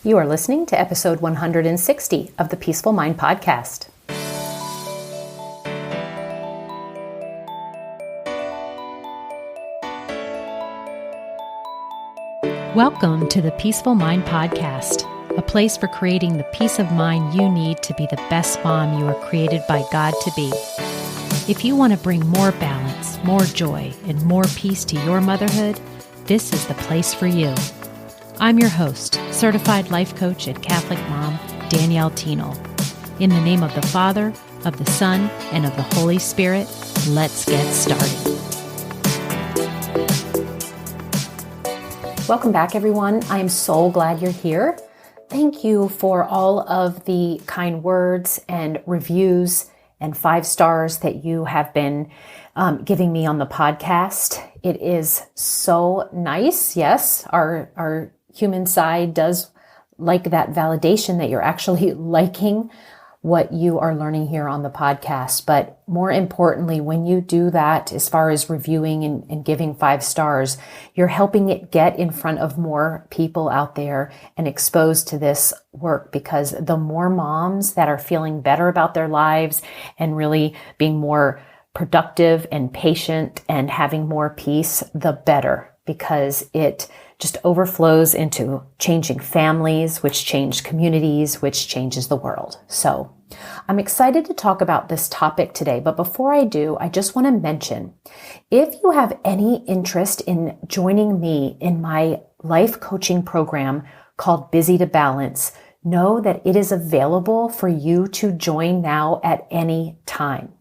You are listening to episode 160 of the Peaceful Mind Podcast. Welcome to the Peaceful Mind Podcast, a place for creating the peace of mind you need to be the best mom you are created by God to be. If you want to bring more balance, more joy, and more peace to your motherhood, this is the place for you. I'm your host, certified life coach and Catholic mom, Danielle Tienel. In the name of the Father, of the Son, and of the Holy Spirit, let's get started. Welcome back, everyone. I am so glad you're here. Thank you for all of the kind words and reviews and 5 stars that you have been giving me on the podcast. It is so nice. Yes, our human side does like that validation that you're actually liking what you are learning here on the podcast. But more importantly, when you do that, as far as reviewing and giving 5 stars, you're helping it get in front of more people out there and exposed to this work, because the more moms that are feeling better about their lives and really being more productive and patient and having more peace, the better, because it just overflows into changing families, which change communities, which changes the world. So I'm excited to talk about this topic today. But before I do, I just want to mention, if you have any interest in joining me in my life coaching program called Busy to Balance, know that it is available for you to join now at any time.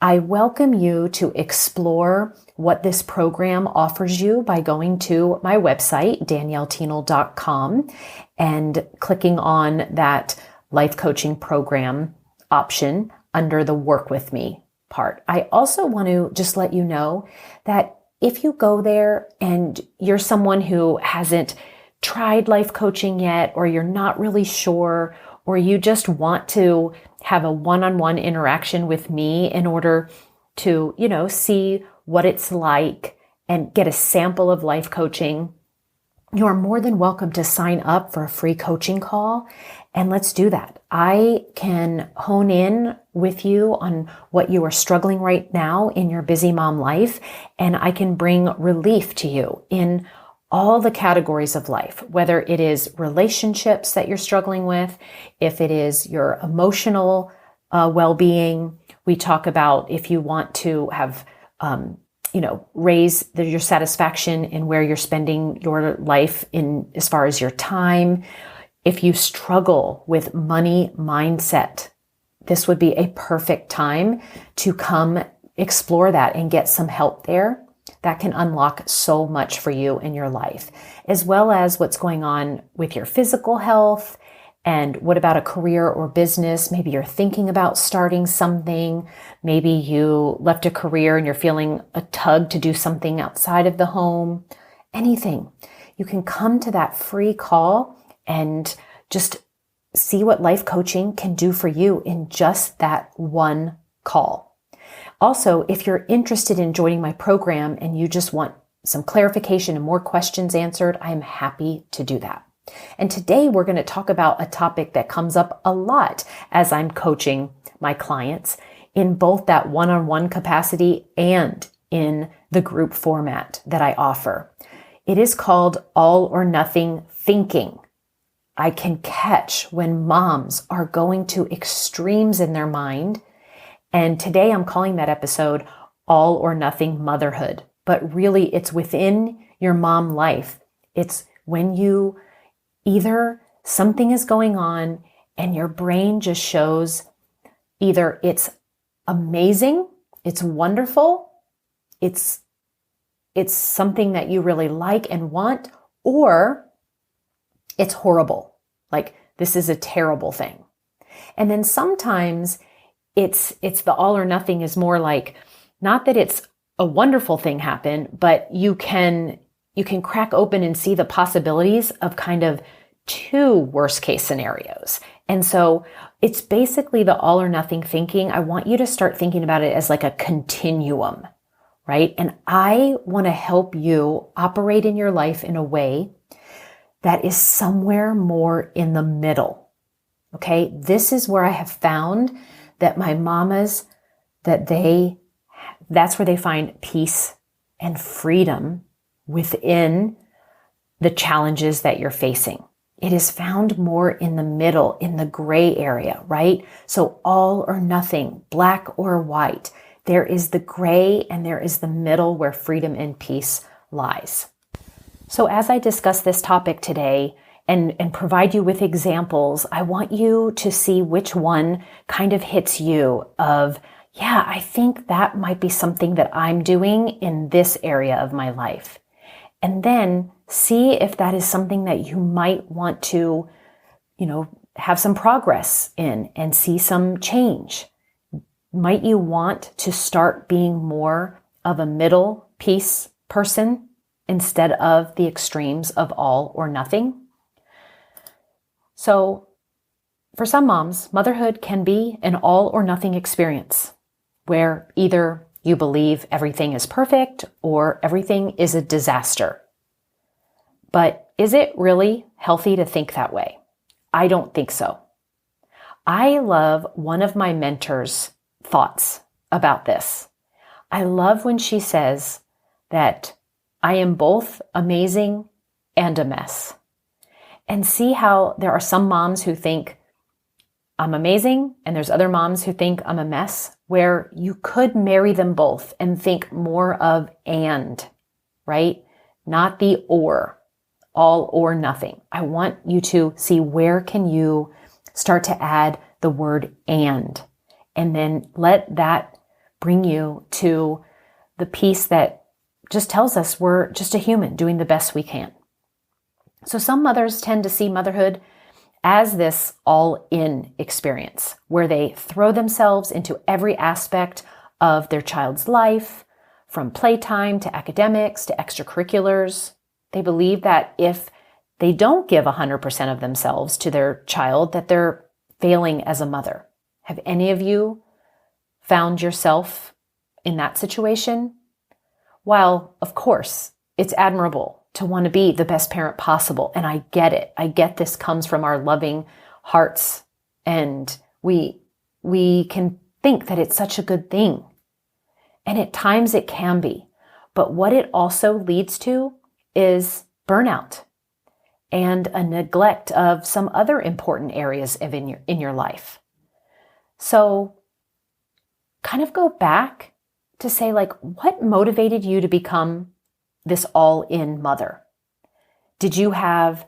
I welcome you to explore what this program offers you by going to my website, danielletienel.com, and clicking on that life coaching program option under the Work With Me part. I also want to just let you know that if you go there and you're someone who hasn't tried life coaching yet, or you're not really sure, or you just want to have a one-on-one interaction with me in order to, see what it's like and get a sample of life coaching, you are more than welcome to sign up for a free coaching call. And let's do that. I can hone in with you on what you are struggling right now in your busy mom life, and I can bring relief to you in all the categories of life, whether it is relationships that you're struggling with, if it is your emotional well-being. We talk about if you want to have, raise your satisfaction in where you're spending your life in as far as your time. If you struggle with money mindset, this would be a perfect time to come explore that and get some help there. That can unlock so much for you in your life, as well as what's going on with your physical health. And what about a career or business? Maybe you're thinking about starting something. Maybe you left a career and you're feeling a tug to do something outside of the home. Anything. You can come to that free call and just see what life coaching can do for you in just that one call. Also, if you're interested in joining my program and you just want some clarification and more questions answered, I am happy to do that. And today we're going to talk about a topic that comes up a lot as I'm coaching my clients in both that one-on-one capacity and in the group format that I offer. It is called all or nothing thinking. I can catch when moms are going to extremes in their mind. And today I'm calling that episode All or Nothing Motherhood. But really, it's within your mom life. It's when you either something is going on and your brain just shows either it's amazing, it's wonderful, it's something that you really like and want, or it's horrible. Like, this is a terrible thing. And then sometimes it's the all or nothing is more like, not that it's a wonderful thing happen, but you can crack open and see the possibilities of kind of 2 worst case scenarios. And so it's basically the all or nothing thinking. I want you to start thinking about it as like a continuum, right? And I want to help you operate in your life in a way that is somewhere more in the middle. Okay, this is where I have found that my mamas, that's where they find peace and freedom within the challenges that you're facing. It is found more in the middle, in the gray area, right? So all or nothing, black or white. There is the gray and there is the middle where freedom and peace lies. So as I discuss this topic today and provide you with examples, I want you to see which one kind of hits you of, yeah, I think that might be something that I'm doing in this area of my life. And then see if that is something that you might want to, have some progress in and see some change. Might you want to start being more of a middle peace person instead of the extremes of all or nothing? So for some moms, motherhood can be an all or nothing experience where either you believe everything is perfect or everything is a disaster. But is it really healthy to think that way? I don't think so. I love one of my mentors' thoughts about this. I love when she says that I am both amazing and a mess. And see how there are some moms who think I'm amazing and there's other moms who think I'm a mess, where you could marry them both and think more of and, right? Not the or, all or nothing. I want you to see where can you start to add the word and then let that bring you to the piece that just tells us we're just a human doing the best we can. So some mothers tend to see motherhood as this all-in experience where they throw themselves into every aspect of their child's life, from playtime to academics to extracurriculars. They believe that if they don't give 100% of themselves to their child, that they're failing as a mother. Have any of you found yourself in that situation? While, of course, it's admirable to want to be the best parent possible. And I get it. I get this comes from our loving hearts. And we can think that it's such a good thing. And at times it can be. But what it also leads to is burnout and a neglect of some other important areas in your life. So kind of go back to say, like, what motivated you to become this all-in mother? Did you have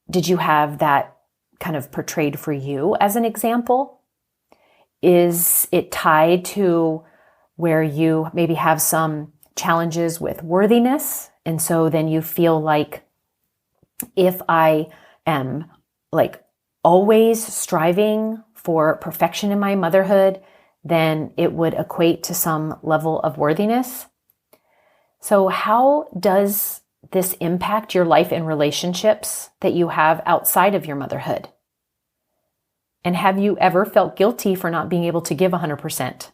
that kind of portrayed for you as an example? Is it tied to where you maybe have some challenges with worthiness? And so then you feel like, if I am like always striving for perfection in my motherhood, then it would equate to some level of worthiness. So how does this impact your life and relationships that you have outside of your motherhood? And have you ever felt guilty for not being able to give 100%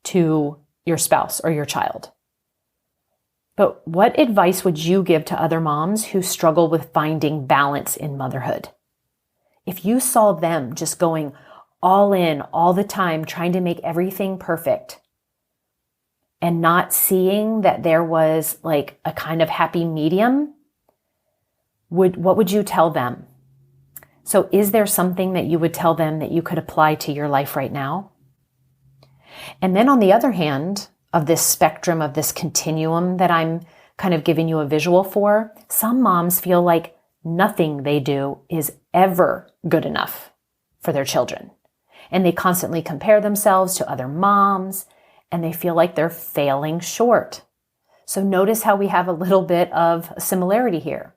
to your spouse or your child? But what advice would you give to other moms who struggle with finding balance in motherhood? If you saw them just going all in all the time, trying to make everything perfect, and not seeing that there was like a kind of happy medium, what would you tell them? So is there something that you would tell them that you could apply to your life right now? And then on the other hand of this spectrum, of this continuum that I'm kind of giving you a visual for, some moms feel like nothing they do is ever good enough for their children. And they constantly compare themselves to other moms, and they feel like they're failing short. So notice how we have a little bit of a similarity here.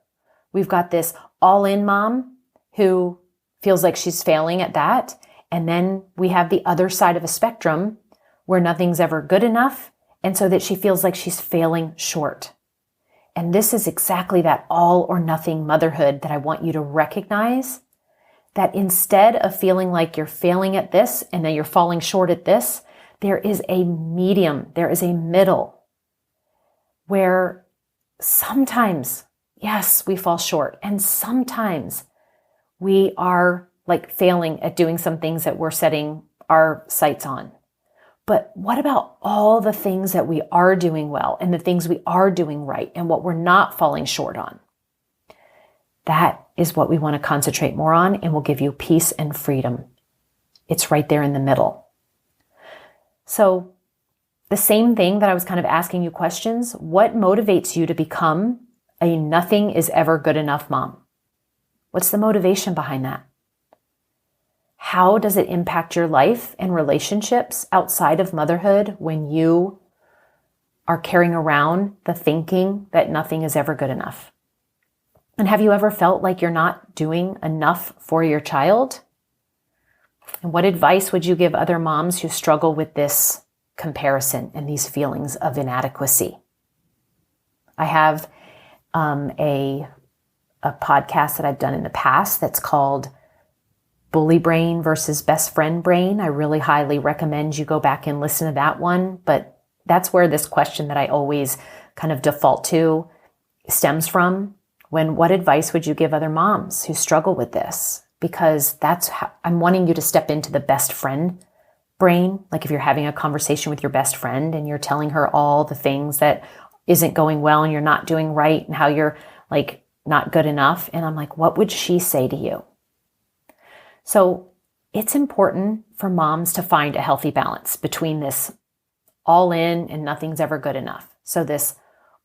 We've got this all-in mom who feels like she's failing at that. And then we have the other side of a spectrum where nothing's ever good enough, and so that she feels like she's failing short. And this is exactly that all or nothing motherhood that I want you to recognize, that instead of feeling like you're failing at this and then you're falling short at this, there is a medium, there is a middle where sometimes Yes, we fall short. And sometimes we are like failing at doing some things that we're setting our sights on. But what about all the things that we are doing well and the things we are doing right and what we're not falling short on? That is what we want to concentrate more on and will give you peace and freedom. It's right there in the middle. So the same thing that I was kind of asking you questions, what motivates you to become a nothing is ever good enough mom? What's the motivation behind that? How does it impact your life and relationships outside of motherhood when you are carrying around the thinking that nothing is ever good enough? And have you ever felt like you're not doing enough for your child? And what advice would you give other moms who struggle with this comparison and these feelings of inadequacy? I have a podcast that I've done in the past that's called Bully Brain versus Best Friend Brain. I really highly recommend you go back and listen to that one. But that's where this question that I always kind of default to stems from. What advice would you give other moms who struggle with this? Because that's how I'm wanting you to step into the best friend brain. Like if you're having a conversation with your best friend and you're telling her all the things that isn't going well and you're not doing right and how you're like not good enough. And I'm like, what would she say to you? So it's important for moms to find a healthy balance between this all in and nothing's ever good enough. So this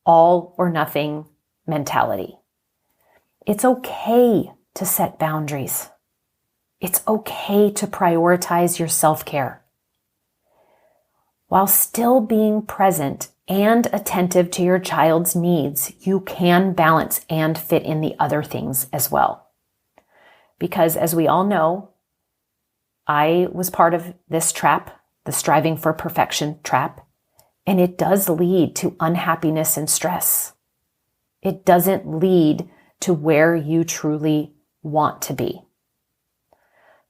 all or nothing mentality. It's okay to set boundaries. It's okay to prioritize your self-care while still being present and attentive to your child's needs. You can balance and fit in the other things as well. Because as we all know, I was part of this trap, the striving for perfection trap, and it does lead to unhappiness and stress. It doesn't lead to where you truly want to be.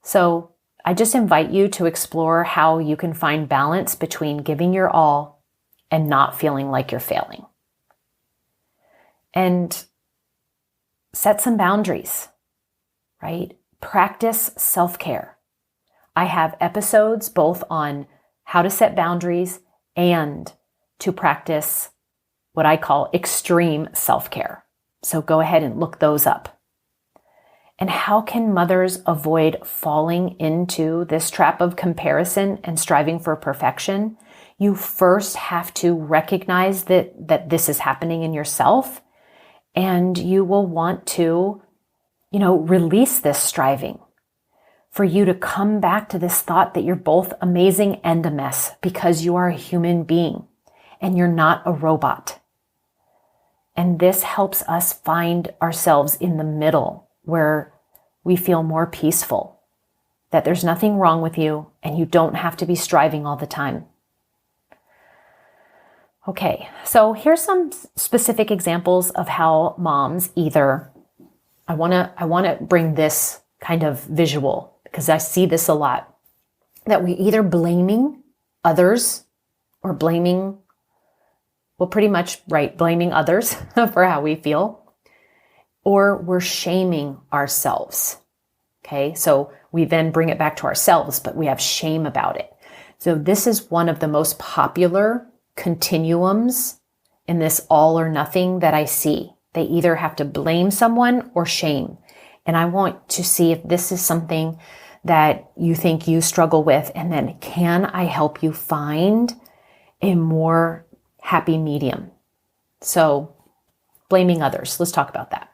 So I just invite you to explore how you can find balance between giving your all and not feeling like you're failing. And set some boundaries, right? Practice self-care. I have episodes both on how to set boundaries and to practice what I call extreme self-care. So go ahead and look those up. And how can mothers avoid falling into this trap of comparison and striving for perfection? You first have to recognize that this is happening in yourself, and you will want to, release this striving for you to come back to this thought that you're both amazing and a mess because you are a human being and you're not a robot. And this helps us find ourselves in the middle where we feel more peaceful, that there's nothing wrong with you and you don't have to be striving all the time. Okay, so here's some specific examples of how moms either, I want to bring this kind of visual because I see this a lot, that we either blaming others or blaming others for how we feel, or we're shaming ourselves. Okay, so we then bring it back to ourselves, but we have shame about it. So this is one of the most popular continuums in this all or nothing that I see. They either have to blame someone or shame. And I want to see if this is something that you think you struggle with, and then can I help you find a more happy medium? So blaming others, let's talk about that.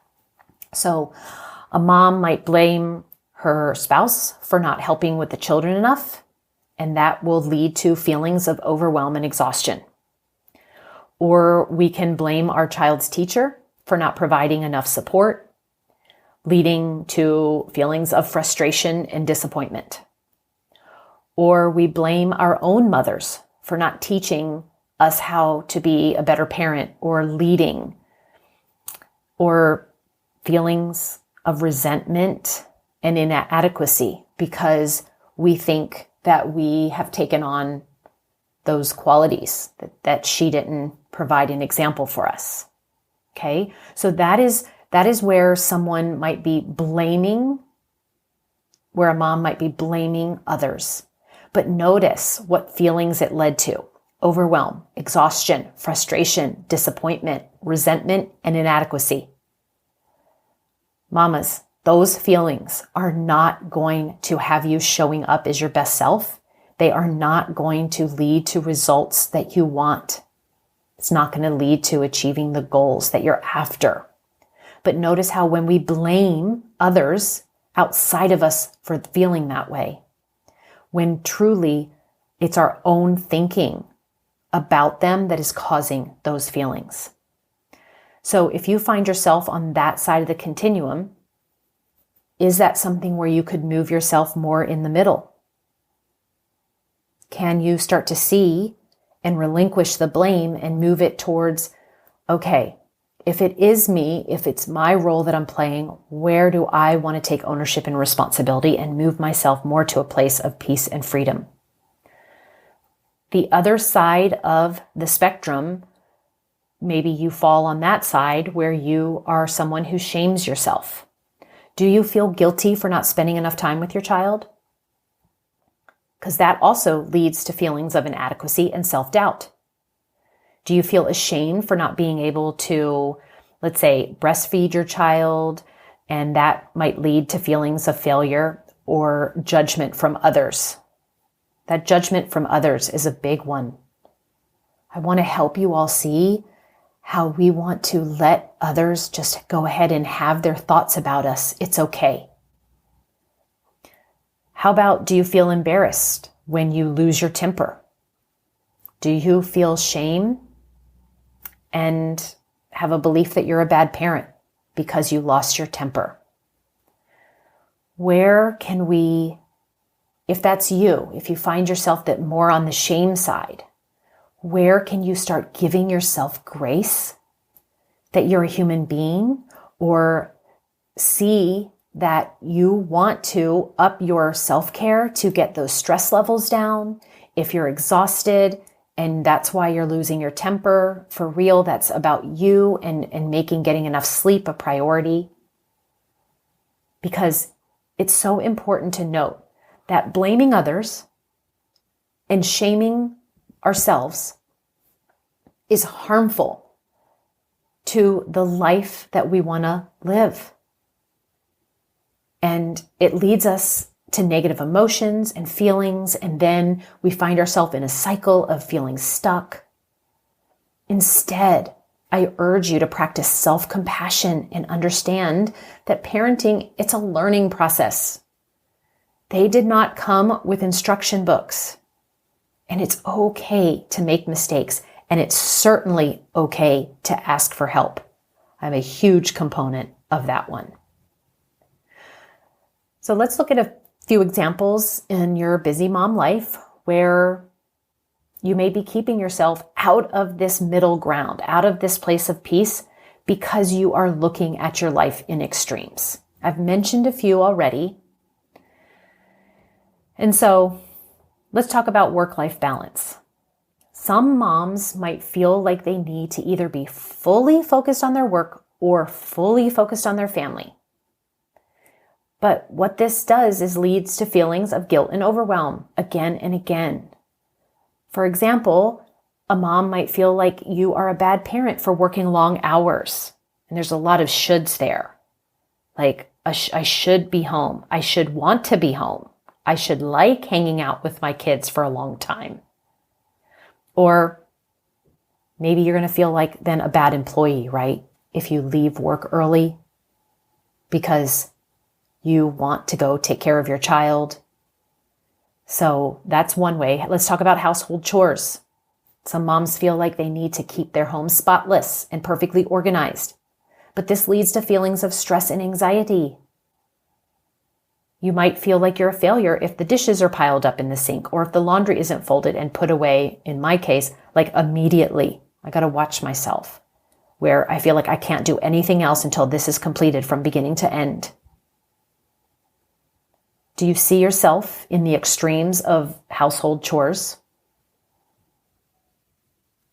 So a mom might blame her spouse for not helping with the children enough, and that will lead to feelings of overwhelm and exhaustion. Or we can blame our child's teacher for not providing enough support, leading to feelings of frustration and disappointment. Or we blame our own mothers for not teaching us how to be a better parent or leading, or feelings of resentment and inadequacy because we think that we have taken on those qualities that she didn't provide an example for us. Okay. So that is where someone might be blaming, where a mom might be blaming others. But notice what feelings it led to: overwhelm, exhaustion, frustration, disappointment, resentment, and inadequacy. Mamas, those feelings are not going to have you showing up as your best self. They are not going to lead to results that you want. It's not going to lead to achieving the goals that you're after. But notice how when we blame others outside of us for feeling that way, when truly it's our own thinking about them that is causing those feelings. So if you find yourself on that side of the continuum, is that something where you could move yourself more in the middle? Can you start to see and relinquish the blame and move it towards, okay, if it is me, if it's my role that I'm playing, where do I want to take ownership and responsibility and move myself more to a place of peace and freedom? The other side of the spectrum, maybe you fall on that side where you are someone who shames yourself. Do you feel guilty for not spending enough time with your child? Because that also leads to feelings of inadequacy and self-doubt. Do you feel ashamed for not being able to, let's say, breastfeed your child, and that might lead to feelings of failure or judgment from others? That judgment from others is a big one. I want to help you all see how we want to let others just go ahead and have their thoughts about us. It's okay. How about, do you feel embarrassed when you lose your temper? Do you feel shame and have a belief that you're a bad parent because you lost your temper? Where can we, if that's you, if you find yourself that more on the shame side, where can you start giving yourself grace that you're a human being, or see that you want to up your self-care to get those stress levels down? If you're exhausted and that's why you're losing your temper, for real, that's about you and making getting enough sleep a priority. Because it's so important to note that blaming others and shaming ourselves is harmful to the life that we want to live. And it leads us to negative emotions and feelings, and then we find ourselves in a cycle of feeling stuck. Instead, I urge you to practice self-compassion and understand that parenting, it's a learning process. They did not come with instruction books. And it's okay to make mistakes. And it's certainly okay to ask for help. I'm a huge component of that one. So let's look at a few examples in your busy mom life where you may be keeping yourself out of this middle ground, out of this place of peace, because you are looking at your life in extremes. I've mentioned a few already. And so let's talk about work-life balance. Some moms might feel like they need to either be fully focused on their work or fully focused on their family. But what this does is leads to feelings of guilt and overwhelm again and again. For example, a mom might feel like you are a bad parent for working long hours. And there's a lot of shoulds there. Like, I should be home. I should want to be home. I should like hanging out with my kids for a long time. Or maybe you're going to feel like then a bad employee, right? If you leave work early because you want to go take care of your child. So that's one way. Let's talk about household chores. Some moms feel like they need to keep their home spotless and perfectly organized, but this leads to feelings of stress and anxiety. You might feel like you're a failure if the dishes are piled up in the sink or if the laundry isn't folded and put away, in my case, like immediately. I got to watch myself, where I feel like I can't do anything else until this is completed from beginning to end. Do you see yourself in the extremes of household chores?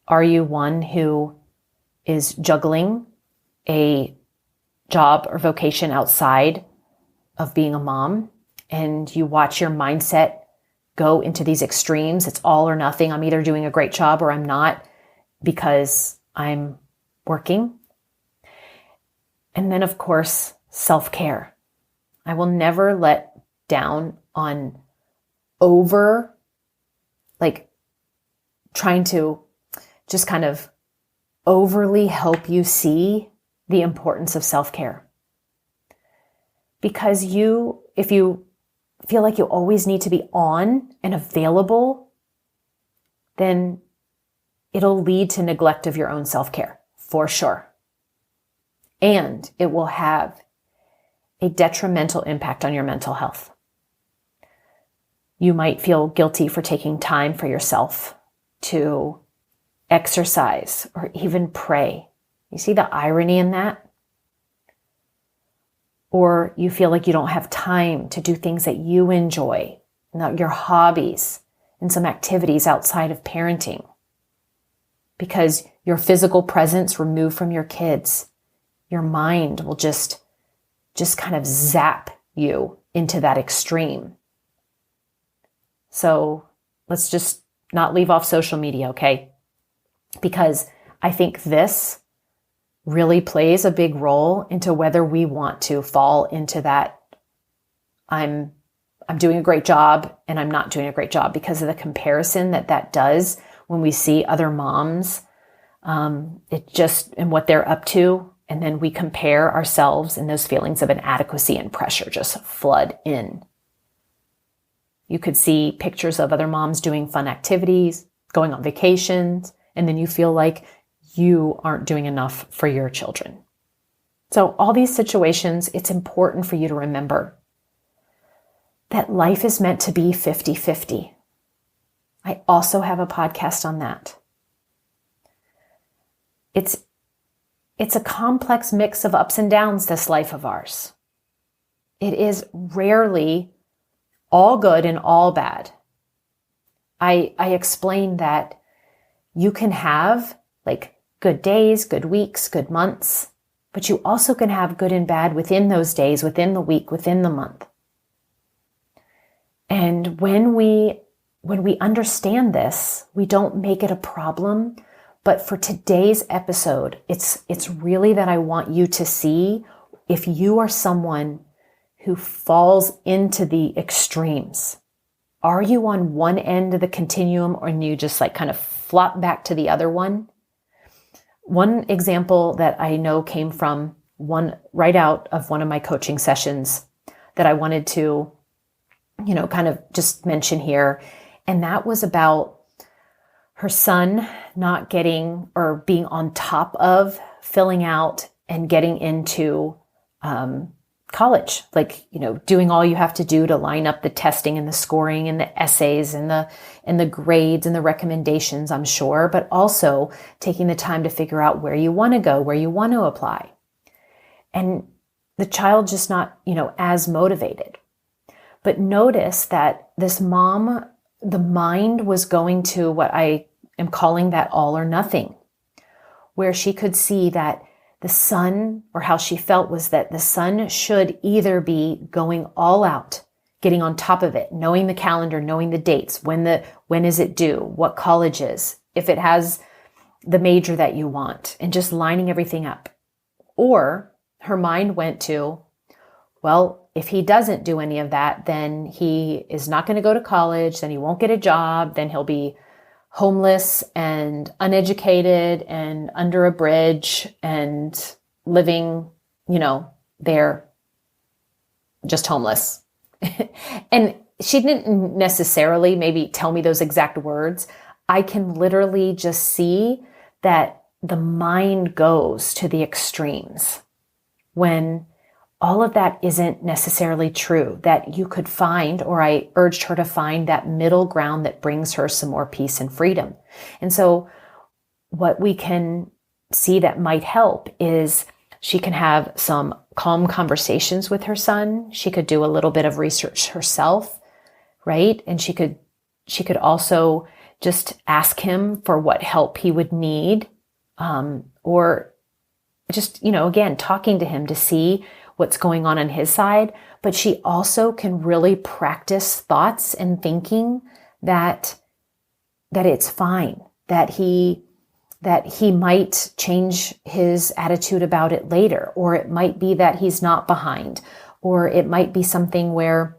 Are you one who is juggling a job or vocation outside of being a mom, and you watch your mindset go into these extremes. It's all or nothing. I'm either doing a great job or I'm not because I'm working. And then, of course, self-care. I will never let down on trying to just kind of overly help you see the importance of self-care. Because if you feel like you always need to be on and available, then it'll lead to neglect of your own self-care, for sure. And it will have a detrimental impact on your mental health. You might feel guilty for taking time for yourself to exercise or even pray. You see the irony in that? Or you feel like you don't have time to do things that you enjoy, your hobbies and some activities outside of parenting, because your physical presence removed from your kids, your mind will just kind of zap you into that extreme. So let's just not leave off social media, okay? Because I think this really plays a big role into whether we want to fall into that I'm doing a great job and I'm not doing a great job, because of the comparison that does when we see other moms, and what they're up to. And then we compare ourselves, and those feelings of inadequacy and pressure just flood in. You could see pictures of other moms doing fun activities, going on vacations, and then you feel like you aren't doing enough for your children. So all these situations, it's important for you to remember that life is meant to be 50-50. I also have a podcast on that. It's a complex mix of ups and downs, this life of ours. It is rarely all good and all bad. I explain that you can have good days, good weeks, good months, but you also can have good and bad within those days, within the week, within the month. And when we understand this, we don't make it a problem. But for today's episode, it's really that I want you to see if you are someone who falls into the extremes. Are you on one end of the continuum, or you just kind of flop back to the other one? One example that I know came from right out of one of my coaching sessions that I wanted to, kind of just mention here. And that was about her son not getting or being on top of filling out and getting into college, doing all you have to do to line up the testing and the scoring and the essays and the grades and the recommendations, I'm sure, but also taking the time to figure out where you want to go, where you want to apply. And the child just not, as motivated. But notice that this mom, the mind was going to what I am calling that all or nothing, where she could see that the son, or how she felt was that the son should either be going all out, getting on top of it, knowing the calendar, knowing the dates, when is it due, what college is, if it has the major that you want, and just lining everything up. Or her mind went to, well, if he doesn't do any of that, then he is not going to go to college, then he won't get a job, then he'll be homeless and uneducated and under a bridge and living, there just homeless. And she didn't necessarily maybe tell me those exact words. I can literally just see that the mind goes to the extremes when all of that isn't necessarily true, that you could find, or I urged her to find, that middle ground that brings her some more peace and freedom. And so what we can see that might help is she can have some calm conversations with her son. She could do a little bit of research herself, right? And she could also just ask him for what help he would need, or just, again, talking to him to see what's going on his side. But she also can really practice thoughts and thinking that it's fine, that he might change his attitude about it later, or it might be that he's not behind, or it might be something where,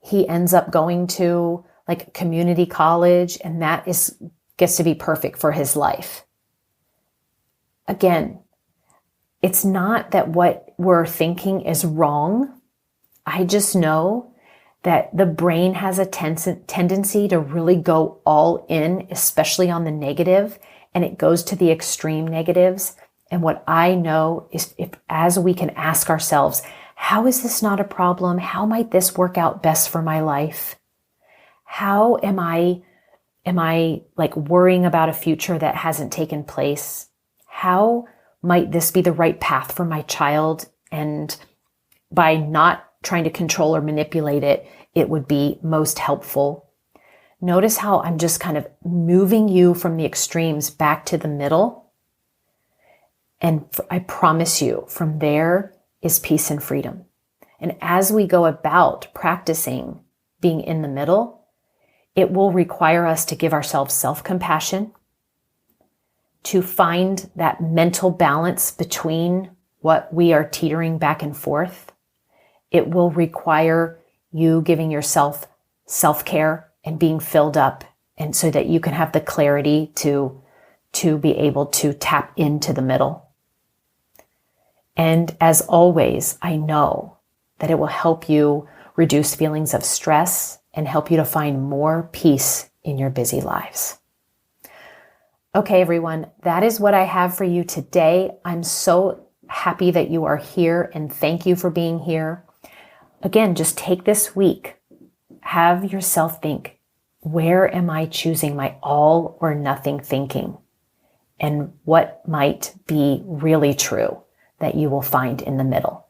he ends up going to like community college and that gets to be perfect for his life. Again, it's not that what we're thinking is wrong. I just know that the brain has a tendency to really go all in, especially on the negative, and it goes to the extreme negatives. And what I know is as we can ask ourselves, how is this not a problem? How might this work out best for my life? How am I like worrying about a future that hasn't taken place? How might this be the right path for my child? And by not trying to control or manipulate it, it would be most helpful. Notice how I'm just kind of moving you from the extremes back to the middle. And I promise you, from there is peace and freedom. And as we go about practicing being in the middle, it will require us to give ourselves self-compassion, to find that mental balance between what we are teetering back and forth. It will require you giving yourself self-care and being filled up, and so that you can have the clarity to be able to tap into the middle. And as always, I know that it will help you reduce feelings of stress and help you to find more peace in your busy lives. Okay, everyone, that is what I have for you today. I'm so happy that you are here, and thank you for being here. Again, just take this week, have yourself think, where am I choosing my all or nothing thinking? And what might be really true that you will find in the middle?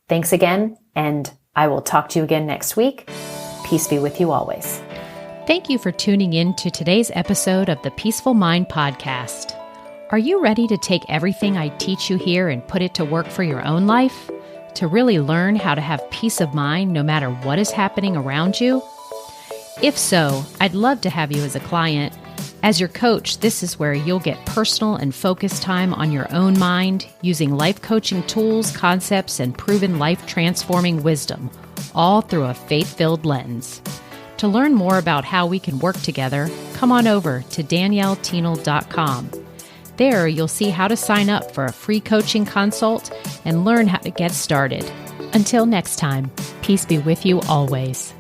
Thanks again, and I will talk to you again next week. Peace be with you always. Thank you for tuning in to today's episode of the Peaceful Mind Podcast. Are you ready to take everything I teach you here and put it to work for your own life? To really learn how to have peace of mind no matter what is happening around you? If so, I'd love to have you as a client. As your coach, this is where you'll get personal and focused time on your own mind using life coaching tools, concepts, and proven life-transforming wisdom, all through a faith-filled lens. To learn more about how we can work together, come on over to danielleteenel.com. There, you'll see how to sign up for a free coaching consult and learn how to get started. Until next time, peace be with you always.